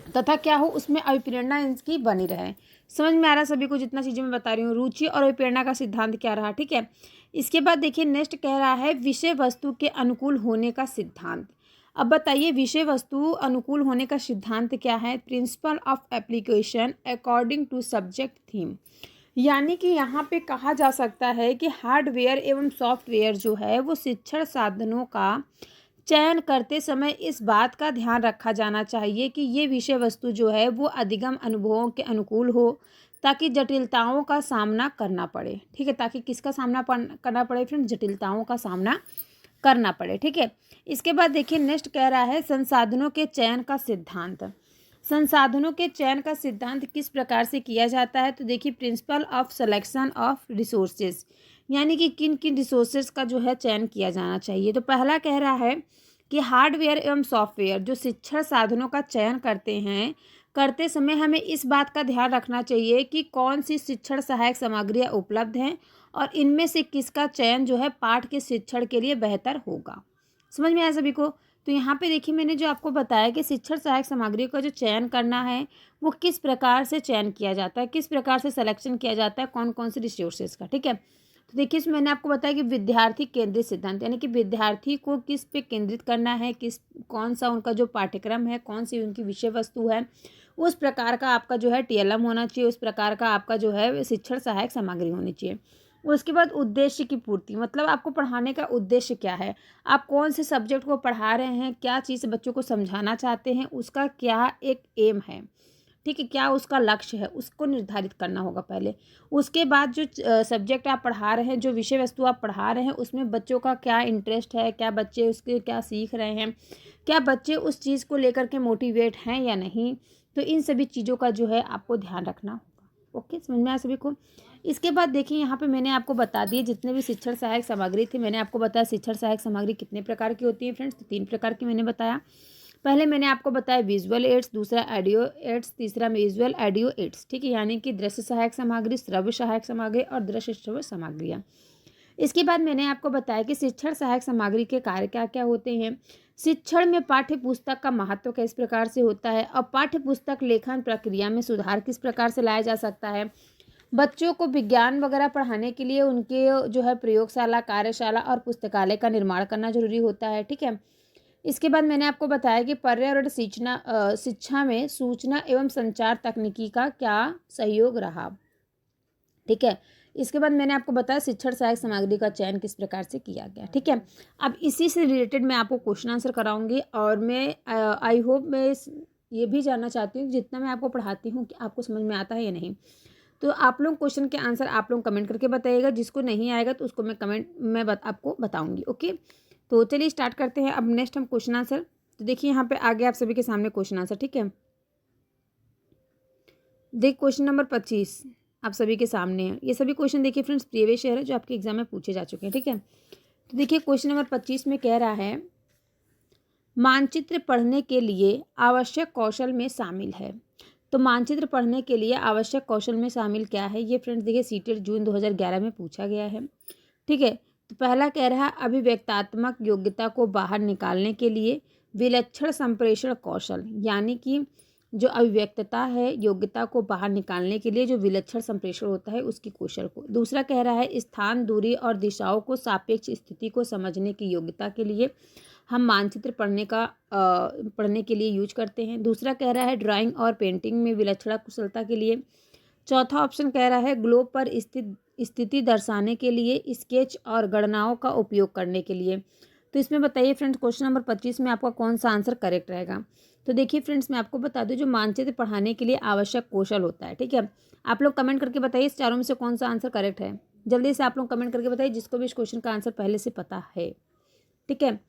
तथा क्या हो, उसमें अभिप्रेरणा इनकी बनी रहे। समझ में आ रहा है सभी को जितना चीज़ें मैं बता रही हूँ, रुचि और अभिप्रेरणा का सिद्धांत क्या रहा। ठीक है, इसके बाद देखिए नेक्स्ट कह रहा है विषय वस्तु के अनुकूल होने का सिद्धांत। अब बताइए विषय वस्तु अनुकूल होने का सिद्धांत क्या है। Principle of application according to subject theme, यानी कि यहाँ पे कहा जा सकता है कि हार्डवेयर एवं सॉफ्टवेयर जो है वो शिक्षण साधनों का चयन करते समय इस बात का ध्यान रखा जाना चाहिए कि ये विषय वस्तु जो है वो अधिगम अनुभवों के अनुकूल हो, ताकि जटिलताओं का सामना करना पड़े। ठीक है, ताकि किसका सामना करना पड़े फ्रेंड, जटिलताओं का सामना करना पड़े। ठीक है, इसके बाद देखिए नेक्स्ट कह रहा है संसाधनों के चयन का सिद्धांत। संसाधनों के चयन का सिद्धांत किस प्रकार से किया जाता है, तो देखिए principle of selection of resources, यानी कि किन किन रिसोर्सेज का जो है चयन किया जाना चाहिए। तो पहला कह रहा है कि हार्डवेयर एवं सॉफ्टवेयर जो शिक्षण साधनों का चयन करते हैं, करते समय हमें इस बात का ध्यान रखना चाहिए कि कौन सी शिक्षण सहायक सामग्रियाँ उपलब्ध हैं और इनमें से किसका चयन जो है पाठ के शिक्षण के लिए बेहतर होगा। समझ में आया सभी को। तो यहाँ पे देखिए मैंने जो आपको बताया कि शिक्षण सहायक सामग्री का जो चयन करना है वो किस प्रकार से चयन किया जाता है, किस प्रकार से सिलेक्शन किया जाता है, कौन कौन से रिसोर्सेज का। ठीक है, तो देखिए इसमें मैंने आपको बताया कि विद्यार्थी केंद्रित सिद्धांत, यानी कि विद्यार्थी को किस पे केंद्रित करना है, किस कौन सा उनका जो पाठ्यक्रम है, कौन सी उनकी विषय वस्तु है, उस प्रकार का आपका जो है टीएलएम होना चाहिए, उस प्रकार का आपका जो है शिक्षण सहायक सामग्री होनी चाहिए। उसके बाद उद्देश्य की पूर्ति, मतलब आपको पढ़ाने का उद्देश्य क्या है, आप कौन से सब्जेक्ट को पढ़ा रहे हैं, क्या चीज़ बच्चों को समझाना चाहते हैं, उसका क्या एक एम है। ठीक है, क्या उसका लक्ष्य है, उसको निर्धारित करना होगा पहले। उसके बाद जो सब्जेक्ट आप पढ़ा रहे हैं, जो विषय वस्तु आप पढ़ा रहे हैं, उसमें बच्चों का क्या इंटरेस्ट है, क्या बच्चे उसके क्या सीख रहे हैं, क्या बच्चे उस चीज़ को लेकर के मोटिवेट हैं या नहीं। तो इन सभी चीज़ों का जो है आपको ध्यान रखना होगा। ओके, समझ में आया सभी को। इसके बाद देखिए यहाँ पे मैंने आपको बता दिए जितने भी शिक्षण सहायक सामग्री थी। मैंने आपको बताया शिक्षण सहायक सामग्री कितने प्रकार की होती है फ्रेंड्स, तो 3 प्रकार की मैंने बताया। पहले मैंने आपको बताया विजुअल एड्स, दूसरा ऑडियो एड्स, तीसरा विजुअल ऑडियो एड्स। ठीक है, यानी कि दृश्य सहायक सामग्री, श्रव्य सहायक सामग्री और दृश्य श्रव्य सामग्रियाँ। इसके बाद मैंने आपको बताया कि शिक्षण सहायक सामग्री के कार्य क्या क्या होते हैं। शिक्षण में पाठ्य पुस्तक का महत्व किस प्रकार से होता है और पाठ्य पुस्तक लेखन प्रक्रिया में सुधार किस प्रकार से लाया जा सकता है। बच्चों को विज्ञान वगैरह पढ़ाने के लिए उनके जो है प्रयोगशाला, कार्यशाला और पुस्तकालय का निर्माण करना जरूरी होता है। ठीक है, इसके बाद मैंने आपको बताया कि पर्यावरण शिक्षा में सूचना एवं संचार तकनीकी का क्या सहयोग रहा। ठीक है, इसके बाद मैंने आपको बताया शिक्षण सहायक सामग्री का चयन किस प्रकार से किया गया। ठीक है, अब इसी से रिलेटेड मैं आपको क्वेश्चन आंसर कराऊंगी और मैं आई होप मैं ये भी जानना चाहती हूँ जितना मैं आपको पढ़ाती हूँ कि आपको समझ में आता है या नहीं। तो आप लोग क्वेश्चन के आंसर आप लोग कमेंट करके बताइएगा, जिसको नहीं आएगा तो उसको मैं आपको बताऊंगी। ओके, तो चलिए स्टार्ट करते हैं अब नेक्स्ट हम क्वेश्चन आंसर। तो देखिए यहाँ पे आगे आप सभी के सामने क्वेश्चन आंसर। ठीक है, देख क्वेश्चन नंबर 25 आप सभी के सामने है। ये सभी क्वेश्चन देखिए फ्रेंड्स प्रीवियस ईयर है जो आपके एग्जाम में पूछे जा चुके हैं। ठीक है, तो देखिए क्वेश्चन नंबर 25 में कह रहा है मानचित्र पढ़ने के लिए आवश्यक कौशल में शामिल है। तो मानचित्र पढ़ने के लिए आवश्यक कौशल में शामिल क्या है, ये फ्रेंड्स देखिए सीटेट जून 2011 में पूछा गया है। ठीक है, तो पहला कह रहा है अभिव्यक्तात्मक योग्यता को बाहर निकालने के लिए विलक्षण संप्रेषण कौशल, यानी कि जो अभिव्यक्तता है योग्यता को बाहर निकालने के लिए जो विलक्षण संप्रेषण होता है उसकी कौशल को। दूसरा कह रहा है स्थान, दूरी और दिशाओं को सापेक्ष स्थिति को समझने की योग्यता के लिए हम मानचित्र पढ़ने के लिए यूज करते हैं। दूसरा कह रहा है ड्राइंग और पेंटिंग में विलक्षण कुशलता के लिए। चौथा ऑप्शन कह रहा है ग्लोब पर स्थिति दर्शाने के लिए स्केच और गणनाओं का उपयोग करने के लिए। तो इसमें बताइए फ्रेंड्स क्वेश्चन नंबर 25 में आपका कौन सा आंसर करेक्ट रहेगा। तो देखिए फ्रेंड्स मैं आपको बता दूं जो मानचित्र पढ़ाने के लिए आवश्यक कौशल होता है, ठीक है। आप लोग कमेंट करके बताइए इस चारों में से कौन सा आंसर करेक्ट है। जल्दी से आप लोग कमेंट करके बताइए जिसको भी इस क्वेश्चन का आंसर पहले से पता है, ठीक है।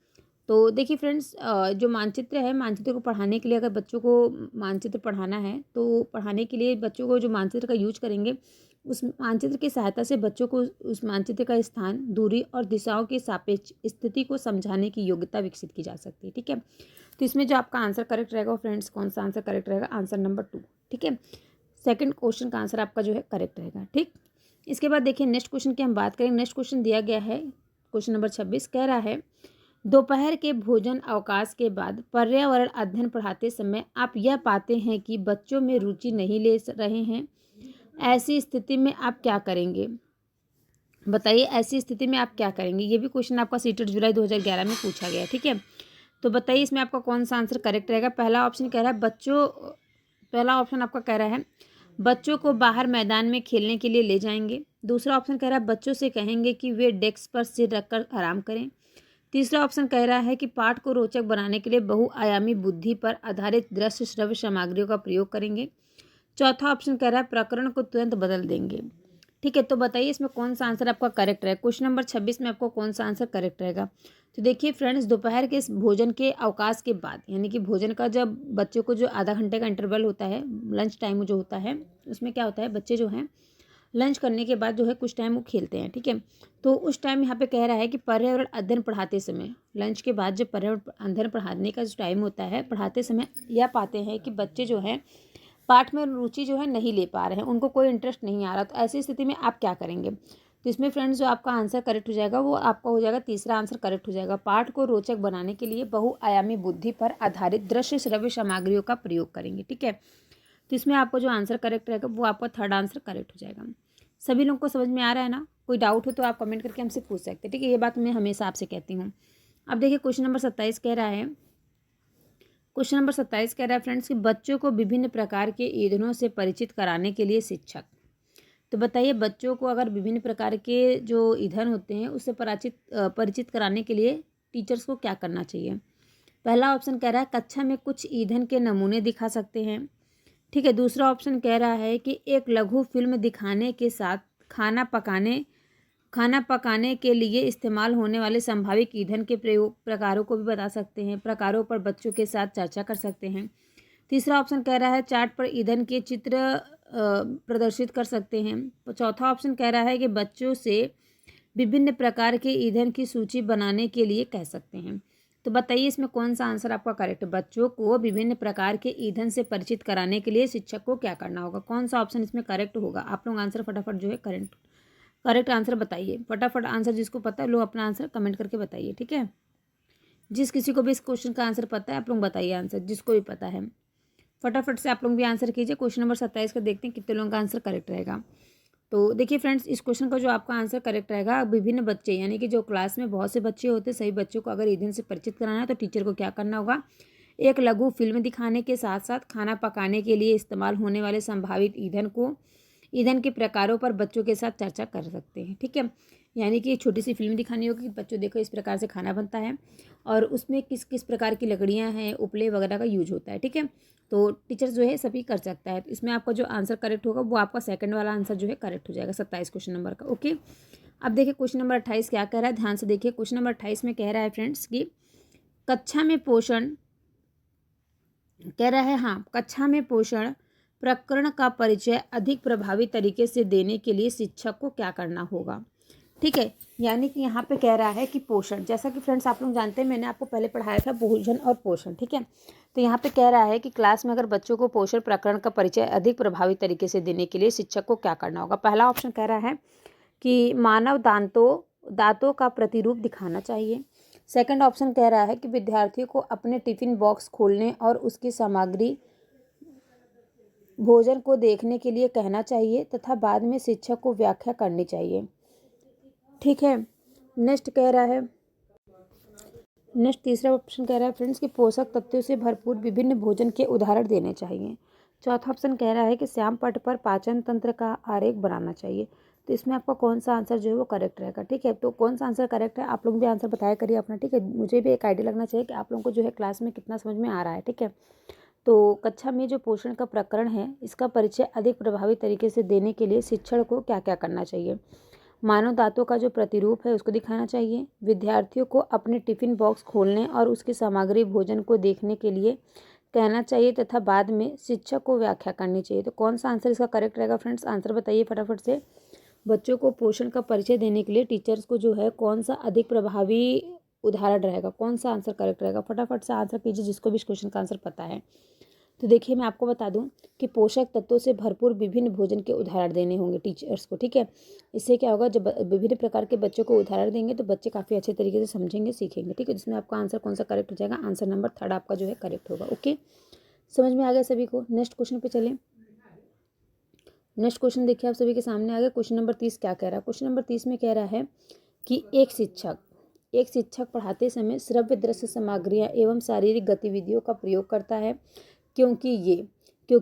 तो देखिए फ्रेंड्स जो मानचित्र है, मानचित्र को पढ़ाने के लिए अगर बच्चों को मानचित्र पढ़ाना है तो पढ़ाने के लिए बच्चों को जो मानचित्र का यूज करेंगे उस मानचित्र की सहायता से बच्चों को उस मानचित्र का स्थान, दूरी और दिशाओं के सापेक्ष स्थिति को समझाने की योग्यता विकसित की जा सकती है, ठीक है। तो इसमें जो आपका आंसर करेक्ट रहेगा फ्रेंड्स कौन सा आंसर करेक्ट रहेगा, आंसर नंबर 2, ठीक है। सेकंड क्वेश्चन का आंसर आपका जो है करेक्ट रहेगा, ठीक। इसके बाद देखिए नेक्स्ट क्वेश्चन की हम बात करेंगे। नेक्स्ट क्वेश्चन दिया गया है क्वेश्चन नंबर 26, कह रहा है दोपहर के भोजन अवकाश के बाद पर्यावरण अध्ययन पढ़ाते समय आप यह पाते हैं कि बच्चों में रुचि नहीं ले रहे हैं, ऐसी स्थिति में आप क्या करेंगे। बताइए ऐसी स्थिति में आप क्या करेंगे। ये भी क्वेश्चन आपका सीटेट जुलाई 2011 में पूछा गया है, ठीक है। तो बताइए इसमें आपका कौन सा आंसर करेक्ट रहेगा। पहला ऑप्शन कह रहा है पहला ऑप्शन आपका कह रहा है बच्चों को बाहर मैदान में खेलने के लिए ले जाएंगे। दूसरा ऑप्शन कह रहा है बच्चों से कहेंगे कि वे डेस्क पर सिर रखकर आराम करें। तीसरा ऑप्शन कह रहा है कि पाठ को रोचक बनाने के लिए बहुआयामी बुद्धि पर आधारित दृश्य श्रव्य सामग्रियों का प्रयोग करेंगे। चौथा ऑप्शन कह रहा है प्रकरण को तुरंत बदल देंगे, ठीक है। तो बताइए इसमें कौन सा आंसर आपका करेक्ट रहेगा। क्वेश्चन नंबर 26 में आपको कौन सा आंसर करेक्ट रहेगा। तो देखिए फ्रेंड्स दोपहर के भोजन के अवकाश के बाद, यानी कि भोजन का जब बच्चों को जो आधा घंटे का इंटरवल होता है, लंच टाइम जो होता है, उसमें क्या होता है बच्चे जो हैं लंच करने के बाद जो है कुछ टाइम वो खेलते हैं, ठीक है। तो उस टाइम यहाँ पे कह रहा है कि पर्यावरण अध्ययन पढ़ाते समय, लंच के बाद जब पर्यावरण अध्ययन पढ़ाने का जो टाइम होता है, पढ़ाते समय यह पाते हैं कि बच्चे जो हैं पाठ में रुचि जो है नहीं ले पा रहे हैं, उनको कोई इंटरेस्ट नहीं आ रहा। तो ऐसी स्थिति में आप क्या करेंगे। तो इसमें फ्रेंड्स जो आपका आंसर करेक्ट हो जाएगा वो आपका हो जाएगा तीसरा आंसर करेक्ट हो जाएगा। पाठ को रोचक बनाने के लिए बहुआयामी बुद्धि पर आधारित दृश्य श्रव्य सामग्रियों का प्रयोग करेंगे, ठीक है। तो इसमें आपको जो आंसर करेक्ट रहेगा वो आपका थर्ड आंसर करेक्ट हो जाएगा। सभी लोगों को समझ में आ रहा है ना। कोई डाउट हो तो आप कमेंट करके हमसे पूछ सकते हैं, ठीक है। ये बात मैं हमेशा आपसे कहती हूँ। अब देखिए क्वेश्चन नंबर 27 कह रहा है फ्रेंड्स कि बच्चों को विभिन्न प्रकार के ईंधनों से परिचित कराने के लिए शिक्षक। तो बताइए बच्चों को अगर विभिन्न प्रकार के जो ईंधन होते हैं उससे परिचित कराने के लिए टीचर्स को क्या करना चाहिए। पहला ऑप्शन कह रहा है कक्षा में कुछ ईंधन के नमूने दिखा सकते हैं, ठीक है। दूसरा ऑप्शन कह रहा है कि एक लघु फिल्म दिखाने के साथ खाना पकाने के लिए इस्तेमाल होने वाले संभावित ईंधन के प्रकारों को भी बता सकते हैं, प्रकारों पर बच्चों के साथ चर्चा कर सकते हैं। तीसरा ऑप्शन कह रहा है चार्ट पर ईंधन के चित्र प्रदर्शित कर सकते हैं। चौथा ऑप्शन कह रहा है कि बच्चों से विभिन्न प्रकार के ईंधन की सूची बनाने के लिए कह सकते हैं। तो बताइए इसमें कौन सा आंसर आपका करेक्ट है। बच्चों को विभिन्न प्रकार के ईंधन से परिचित कराने के लिए शिक्षक को क्या करना होगा, कौन सा ऑप्शन इसमें करेक्ट होगा। आप लोग आंसर फटाफट जो है करेक्ट आंसर बताइए। फटाफट आंसर जिसको पता है लोग अपना आंसर कमेंट करके बताइए, ठीक है। जिस किसी को भी इस क्वेश्चन का आंसर पता है आप लोग बताइए आंसर, जिसको भी पता है फटाफट से आप लोग भी आंसर कीजिए। क्वेश्चन नंबर 27 का देखते हैं कितने लोगों का आंसर करेक्ट रहेगा। तो देखिए फ्रेंड्स इस क्वेश्चन का जो आपका आंसर करेक्ट रहेगा विभिन्न बच्चे, यानी कि जो क्लास में बहुत से बच्चे होते हैं, सभी बच्चों को अगर ईंधन से परिचित कराना है तो टीचर को क्या करना होगा, एक लघु फिल्म दिखाने के साथ साथ खाना पकाने के लिए इस्तेमाल होने वाले संभावित ईंधन के प्रकारों पर बच्चों के साथ चर्चा कर सकते हैं, ठीक है। यानी कि एक छोटी सी फिल्म दिखानी होगी कि बच्चों देखो इस प्रकार से खाना बनता है और उसमें किस किस प्रकार की लकड़ियाँ हैं, उपले वगैरह का यूज होता है, ठीक है। तो टीचर जो है सभी कर सकता है। तो इसमें आपका जो आंसर करेक्ट होगा वो आपका सेकंड वाला आंसर जो है करेक्ट हो जाएगा 27 क्वेश्चन नंबर का, ओके। अब देखिए क्वेश्चन नंबर 28 क्या कह रहा है, ध्यान से देखिए। क्वेश्चन नंबर 28 में कह रहा है फ्रेंड्स कि कक्षा में पोषण प्रकरण का परिचय अधिक प्रभावी तरीके से देने के लिए शिक्षक को क्या करना होगा, ठीक है। यानी कि यहाँ पे कह रहा है कि पोषण, जैसा कि फ्रेंड्स आप लोग जानते हैं मैंने आपको पहले पढ़ाया था भोजन और पोषण, ठीक है। तो यहाँ पे कह रहा है कि क्लास में अगर बच्चों को पोषण प्रकरण का परिचय अधिक प्रभावी तरीके से देने के लिए शिक्षक को क्या करना होगा। पहला ऑप्शन कह रहा है कि मानव दांतों दांतों का प्रतिरूप दिखाना चाहिए। सेकंड ऑप्शन कह रहा है कि विद्यार्थियों को अपने टिफिन बॉक्स खोलने और उसकी सामग्री भोजन को देखने के लिए कहना चाहिए तथा बाद में शिक्षक को व्याख्या करनी चाहिए। ठीक है, नेक्स्ट कह रहा है, नेक्स्ट तीसरा ऑप्शन कह रहा है फ्रेंड्स कि पोषक तत्वों से भरपूर विभिन्न भोजन के उदाहरण देने चाहिए। चौथा ऑप्शन कह रहा है कि श्याम पट्ट पर पाचन तंत्र का आरेख बनाना चाहिए। तो इसमें आपका कौन सा आंसर जो है वो करेक्ट रहेगा। ठीक है, तो कौन सा आंसर करेक्ट है आप लोग भी आंसर बताया करिए अपना। ठीक है, मुझे भी एक आइडिया लगना चाहिए कि आप लोगों को जो है क्लास में कितना समझ में आ रहा है। ठीक है, तो कक्षा में जो पोषण का प्रकरण है इसका परिचय अधिक प्रभावी तरीके से देने के लिए शिक्षण को क्या क्या करना चाहिए। मानव दांतों का जो प्रतिरूप है उसको दिखाना चाहिए। विद्यार्थियों को अपने टिफिन बॉक्स खोलने और उसकी सामग्री भोजन को देखने के लिए कहना चाहिए तथा बाद में शिक्षक को व्याख्या करनी चाहिए। तो कौन सा आंसर इसका करेक्ट रहेगा फ्रेंड्स, आंसर बताइए फटाफट से। बच्चों को पोषण का परिचय देने के लिए टीचर्स को जो है कौन सा अधिक प्रभावी उदाहरण रहेगा, कौन सा आंसर करेक्ट रहेगा, फटाफट से आंसर कीजिए जिसको भी इस क्वेश्चन का आंसर पता है। तो देखिए मैं आपको बता दूं कि पोषक तत्वों से भरपूर विभिन्न भोजन के उदाहरण देने होंगे टीचर्स को। ठीक है, इससे क्या होगा, जब विभिन्न प्रकार के बच्चों को उदाहरण देंगे तो बच्चे काफ़ी अच्छे तरीके से समझेंगे, सीखेंगे। ठीक है, जिसमें आपका आंसर कौन सा करेक्ट हो जाएगा, आंसर नंबर 3 आपका जो है करेक्ट होगा। ओके, समझ में आ गया सभी को। नेक्स्ट क्वेश्चन पे चलें। नेक्स्ट क्वेश्चन देखिए आप सभी के सामने आ गया। क्वेश्चन नंबर 30 क्या कह रहा है। क्वेश्चन नंबर 30 में कह रहा है कि एक शिक्षक पढ़ाते समय श्रव्य दृश्य सामग्रियाँ एवं शारीरिक गतिविधियों का प्रयोग करता है क्योंकि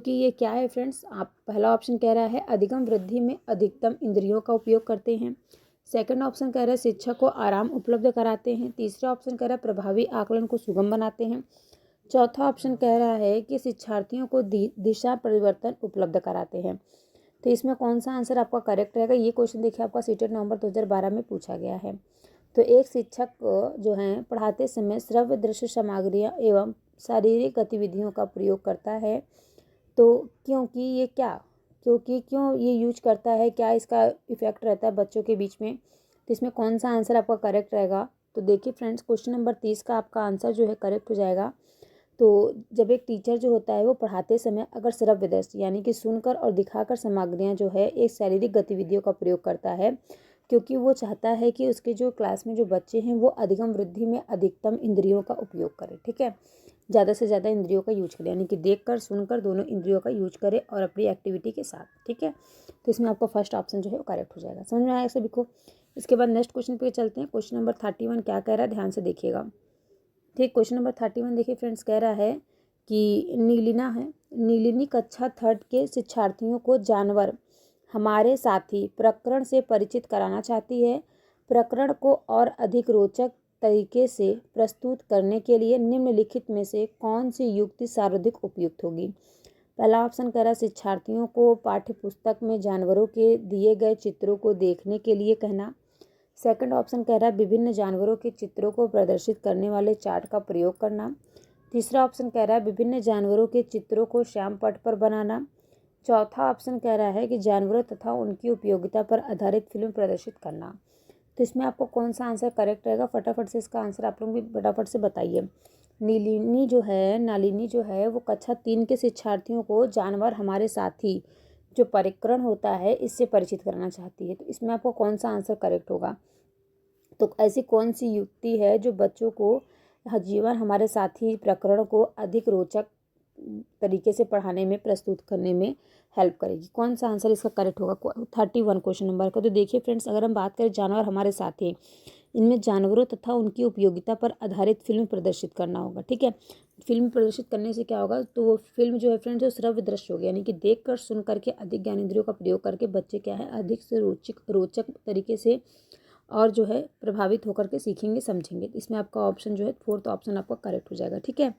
ये क्या है फ्रेंड्स, आप पहला ऑप्शन कह रहा है अधिगम वृद्धि में अधिकतम इंद्रियों का उपयोग करते हैं। सेकंड ऑप्शन कह रहा है शिक्षक को आराम उपलब्ध कराते हैं। तीसरा ऑप्शन कह रहा है प्रभावी आकलन को सुगम बनाते हैं। चौथा ऑप्शन कह रहा है कि शिक्षार्थियों को दिशा परिवर्तन उपलब्ध कराते हैं। तो इसमें कौन सा आंसर आपका करेक्ट रहेगा। ये क्वेश्चन देखिए आपका सीटेट नवंबर 2012 में पूछा गया है। तो एक शिक्षक जो हैं पढ़ाते समय श्रव्य दृश्य सामग्रियाँ एवं शारीरिक गतिविधियों का प्रयोग करता है। तो क्यों ये यूज करता है, क्या इसका इफेक्ट रहता है बच्चों के बीच में। तो इसमें कौन सा आंसर आपका करेक्ट रहेगा। तो देखिए फ्रेंड्स, क्वेश्चन नंबर 30 का आपका आंसर जो है करेक्ट हो जाएगा। तो जब एक टीचर जो होता है वो पढ़ाते समय अगर श्रव्य दृश्य यानी कि सुनकर और दिखाकर सामग्रियाँ जो है एक शारीरिक गतिविधियों का प्रयोग करता है, क्योंकि वो चाहता है कि उसके जो क्लास में जो बच्चे हैं वो अधिगम वृद्धि में अधिकतम इंद्रियों का उपयोग करें। ठीक है, ज़्यादा से ज़्यादा इंद्रियों का यूज करें, यानी कि देखकर सुनकर दोनों इंद्रियों का यूज करें और अपनी एक्टिविटी के साथ। ठीक है, तो इसमें आपका फर्स्ट ऑप्शन जो है वो करेक्ट हो जाएगा। समझ में आया सभी को। इसके बाद नेक्स्ट क्वेश्चन पे चलते हैं। क्वेश्चन नंबर 31 क्या कह रहा है, ध्यान से देखिएगा। ठीक, क्वेश्चन नंबर 31 देखिए फ्रेंड्स, कह रहा है कि नीलिनी कक्षा 3 के शिक्षार्थियों को जानवर हमारे साथी प्रकरण से परिचित कराना चाहती है। प्रकरण को और अधिक रोचक तरीके से प्रस्तुत करने के लिए निम्नलिखित में से कौन सी युक्ति सर्वाधिक उपयुक्त होगी। पहला ऑप्शन कह रहा है शिक्षार्थियों को पाठ्य पुस्तक में जानवरों के दिए गए चित्रों को देखने के लिए कहना। सेकंड ऑप्शन कह रहा है विभिन्न जानवरों के चित्रों को प्रदर्शित करने वाले चार्ट का प्रयोग करना। तीसरा ऑप्शन कह रहा है विभिन्न जानवरों के चित्रों को श्याम पट्ट पर बनाना। चौथा ऑप्शन कह रहा है कि जानवरों तथा उनकी उपयोगिता पर आधारित फिल्म प्रदर्शित करना। तो इसमें आपको कौन सा आंसर करेक्ट रहेगा, फटाफट से इसका आंसर आप लोग भी फटाफट से बताइए। नालिनी जो है वो कक्षा 3 के शिक्षार्थियों को जानवर हमारे साथी जो परिकरण होता है इससे परिचित कराना चाहती है। तो इसमें आपको कौन सा आंसर करेक्ट होगा। तो ऐसी कौन सी युक्ति है जो बच्चों को जीवन हमारे साथी प्रकरण को अधिक रोचक तरीके से पढ़ाने में प्रस्तुत करने में हेल्प करेगी। कौन सा आंसर इसका करेक्ट होगा 31 क्वेश्चन नंबर का। तो देखिए फ्रेंड्स, अगर हम बात करें जानवर हमारे साथी, इनमें जानवरों तथा उनकी उपयोगिता पर आधारित फिल्म प्रदर्शित करना होगा। ठीक है, फिल्म प्रदर्शित करने से क्या होगा, तो वो फिल्म जो है फ्रेंड्स जो श्रव्य दृश्य होगी, यानी कि देख कर सुन करके अधिक ज्ञानेंद्रियों का प्रयोग करके बच्चे क्या है अधिक से रोचक तरीके से और जो है प्रभावित होकर के सीखेंगे समझेंगे। तो इसमें आपका ऑप्शन जो है 4th ऑप्शन आपका करेक्ट हो जाएगा। ठीक है,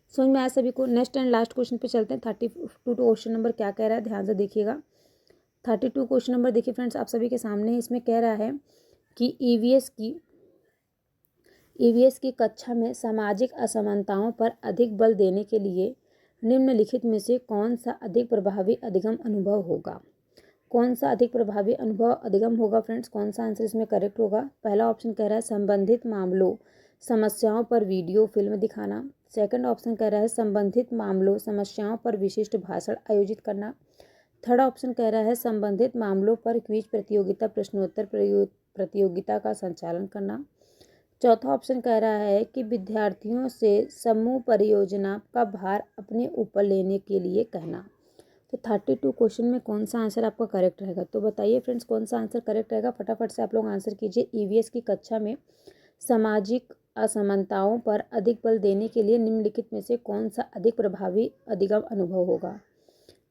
समझ में आया सभी को। नेक्स्ट एंड लास्ट क्वेश्चन पे चलते हैं। 32 क्वेश्चन नंबर क्या कह रहा है, ध्यान से देखिएगा। 32 क्वेश्चन नंबर देखिए फ्रेंड्स आप सभी के सामने। इसमें कह रहा है कि ईवीएस की कक्षा में सामाजिक असमानताओं पर अधिक बल देने के लिए निम्नलिखित में से कौन सा अधिक प्रभावी अधिगम अनुभव होगा। कौन सा अधिक प्रभावी अनुभव अधिगम होगा फ्रेंड्स, कौन सा आंसर इसमें करेक्ट होगा। पहला ऑप्शन कह रहा है संबंधित मामलों समस्याओं पर वीडियो फिल्म दिखाना। सेकंड ऑप्शन कह रहा है संबंधित मामलों समस्याओं पर विशिष्ट भाषण आयोजित करना। थर्ड ऑप्शन कह रहा है संबंधित मामलों पर क्विज प्रतियोगिता प्रश्नोत्तर प्रतियोगिता का संचालन करना। चौथा ऑप्शन कह रहा है कि विद्यार्थियों से समूह परियोजना का भार अपने ऊपर लेने के लिए कहना। तो 32 क्वेश्चन में कौन सा आंसर आपका करेक्ट रहेगा? तो बताइए फ्रेंड्स, कौन सा आंसर करेक्ट रहेगा? फटाफट से आप लोग आंसर कीजिए। ईवीएस की कक्षा में सामाजिक असमानताओं पर अधिक बल देने के लिए निम्नलिखित में से कौन सा अधिक प्रभावी अधिगम अनुभव होगा?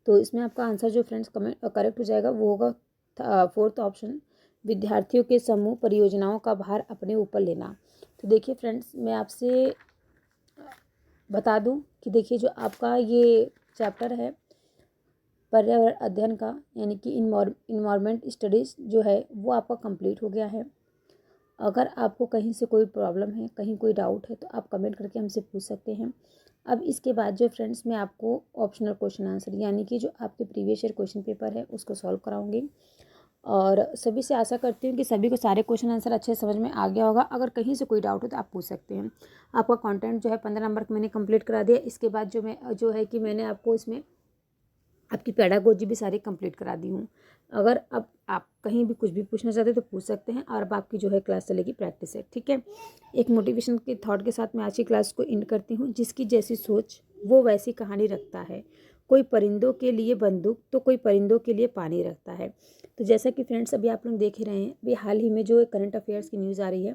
तो इसमें आपका आंसर जो फ्रेंड्स करेक्ट हो जाएगा वो होगा फोर्थ ऑप्शन, विद्यार्थियों के समूह परियोजनाओं का भार अपने ऊपर लेना। तो देखिए फ्रेंड्स, मैं आपसे बता दूं कि देखिए जो आपका ये चैप्टर है पर्यावरण अध्ययन का, यानी कि इन्वायरमेंट स्टडीज़ जो है वो आपका कंप्लीट हो गया है। अगर आपको कहीं से कोई प्रॉब्लम है, कहीं कोई डाउट है, तो आप कमेंट करके हमसे पूछ सकते हैं। अब इसके बाद जो फ्रेंड्स मैं आपको ऑप्शनल क्वेश्चन आंसर, यानी कि जो आपके प्रीवियस ईयर क्वेश्चन पेपर है उसको सॉल्व कराऊंगी। और सभी से आशा करती हूँ कि सभी को सारे क्वेश्चन आंसर अच्छे समझ में आ गया होगा। अगर कहीं से कोई डाउट हो तो आप पूछ सकते हैं। आपका कंटेंट जो है 15 नंबर का मैंने कंप्लीट करा दिया। इसके बाद जो है कि मैंने आपको इसमें आपकी पेडागोजी भी सारी कंप्लीट करा दी हूँ। अगर अब आप कहीं भी कुछ भी पूछना चाहते हैं तो पूछ सकते हैं। और अब आपकी जो है क्लास चलेगी प्रैक्टिस है, ठीक है। एक मोटिवेशन के थॉट के साथ मैं आज की क्लास को एंड करती हूँ। जिसकी जैसी सोच वो वैसी कहानी रखता है। कोई परिंदों के लिए बंदूक तो कोई परिंदों के लिए पानी रखता है। तो जैसा कि फ्रेंड्स अभी आप लोग देख ही रहे हैं, अभी हाल ही में जो करंट अफेयर्स की न्यूज़ आ रही है,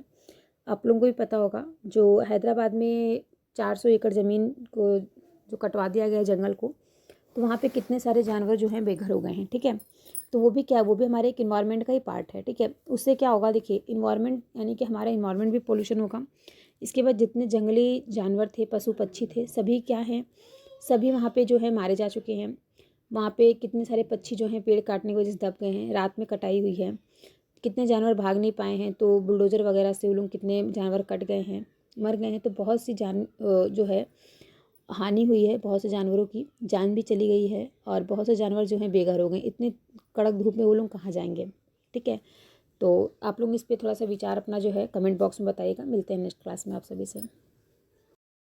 आप लोगों को भी पता होगा, जो हैदराबाद में 400 एकड़ ज़मीन को जो कटवा दिया गया है जंगल को, तो वहाँ पे कितने सारे जानवर जो हैं बेघर हो गए हैं, ठीक है। तो वो भी क्या, वो भी हमारे एक इन्वायरमेंट का ही पार्ट है, ठीक है। उससे क्या होगा, देखिए इन्वायरमेंट यानी कि हमारा इन्वायरमेंट भी पोल्यूशन होगा। इसके बाद जितने जंगली जानवर थे, पशु पक्षी थे, सभी क्या हैं, सभी वहाँ पे जो है मारे जा चुके हैं। वहाँ पे कितने सारे पक्षी जो हैं पेड़ काटने की वजह से दब गए हैं, रात में कटाई हुई है। कितने जानवर भाग नहीं पाए हैं, तो बुलडोज़र वगैरह से वो लोग कितने जानवर कट गए हैं, मर गए हैं। तो बहुत सी जो है हानि हुई है, बहुत से जानवरों की जान भी चली गई है। और बहुत से जानवर जो हैं बेघर हो गए। इतनी कड़क धूप में वो लोग कहाँ जाएंगे, ठीक है। तो आप लोग इस पर थोड़ा सा विचार अपना जो है कमेंट बॉक्स में बताइएगा। मिलते हैं नेक्स्ट क्लास में आप सभी से।